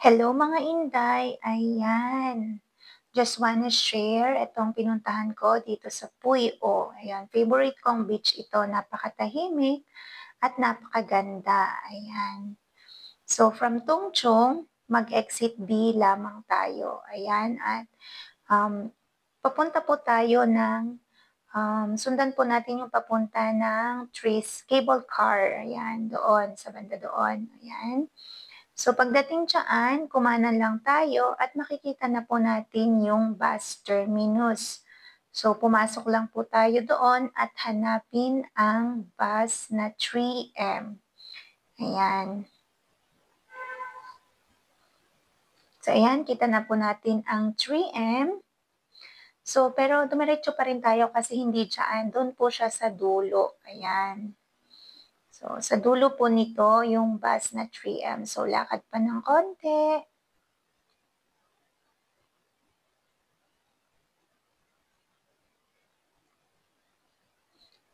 Hello mga Inday, ayan. Just wanna share itong pinuntahan ko dito sa Puyo. Ayan, favorite kong beach ito, napakatahimik at napakaganda. Ayan. So from Tungchong, mag-exit B lamang tayo. Ayan, at um, papunta po tayo ng sundan po natin yung papunta ng Tris Cable Car. Ayan, doon, sa banda doon. Ayan. So pagdating dyan, kumanan lang tayo at makikita na po natin yung bus terminus. So pumasok lang po tayo doon at hanapin ang bus na 3M. Ayan. So ayan, kita na po natin ang 3M. So pero dumiretso pa rin tayo kasi hindi dyan. Doon po siya sa dulo. Ayan. So sa dulo po nito yung bus na 3M. So lakad pa ng konti.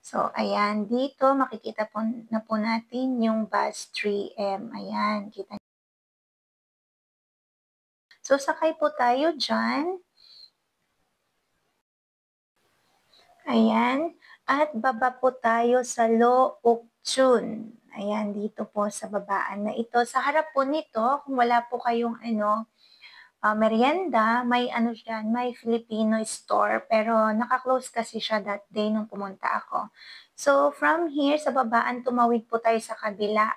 So, ayan, dito makikita po na po natin yung bus 3M. Ayan, kita. So, sakay po tayo dyan. Ayan, at baba po tayo sa Lo Ok Chun. Ayan, dito po sa babaan na ito. Sa harap po nito, kung wala po kayong merienda, may dyan, may Filipino store, pero naka-close kasi siya that day nung pumunta ako. So, from here, sa babaan, tumawid po tayo sa kabila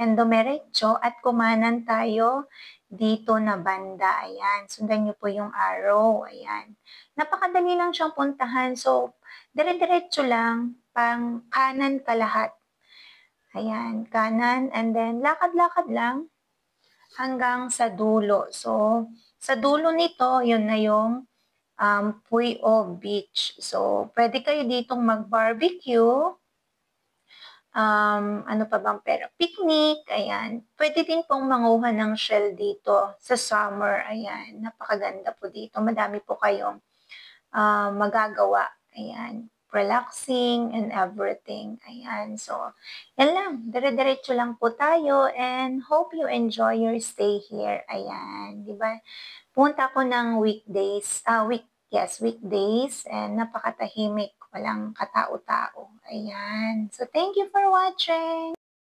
and dumiretso at kumanan tayo dito na banda. Ayan, sundan niyo po yung arrow. Ayan. Napakadali lang siyang puntahan. So, dire-diretso lang, pang kanan ka lahat. Ayan, kanan and then lakad-lakad lang hanggang sa dulo. So, sa dulo nito, yun na yung Puyo Beach. So, pwede kayo ditong mag-barbecue. Ano pa bang pera? Picnic, ayan. Pwede din pong manguha ng shell dito sa summer, ayan. Napakaganda po dito. Madami po kayong magagawa, ayan. Relaxing and everything, ayan. So, yan lang. Dire-diretso lang po tayo and hope you enjoy your stay here, ayan. Diba? Punta ko ng weekdays, weekdays and napakatahimik, walang katao-tao. Ayan. So, thank you for watching.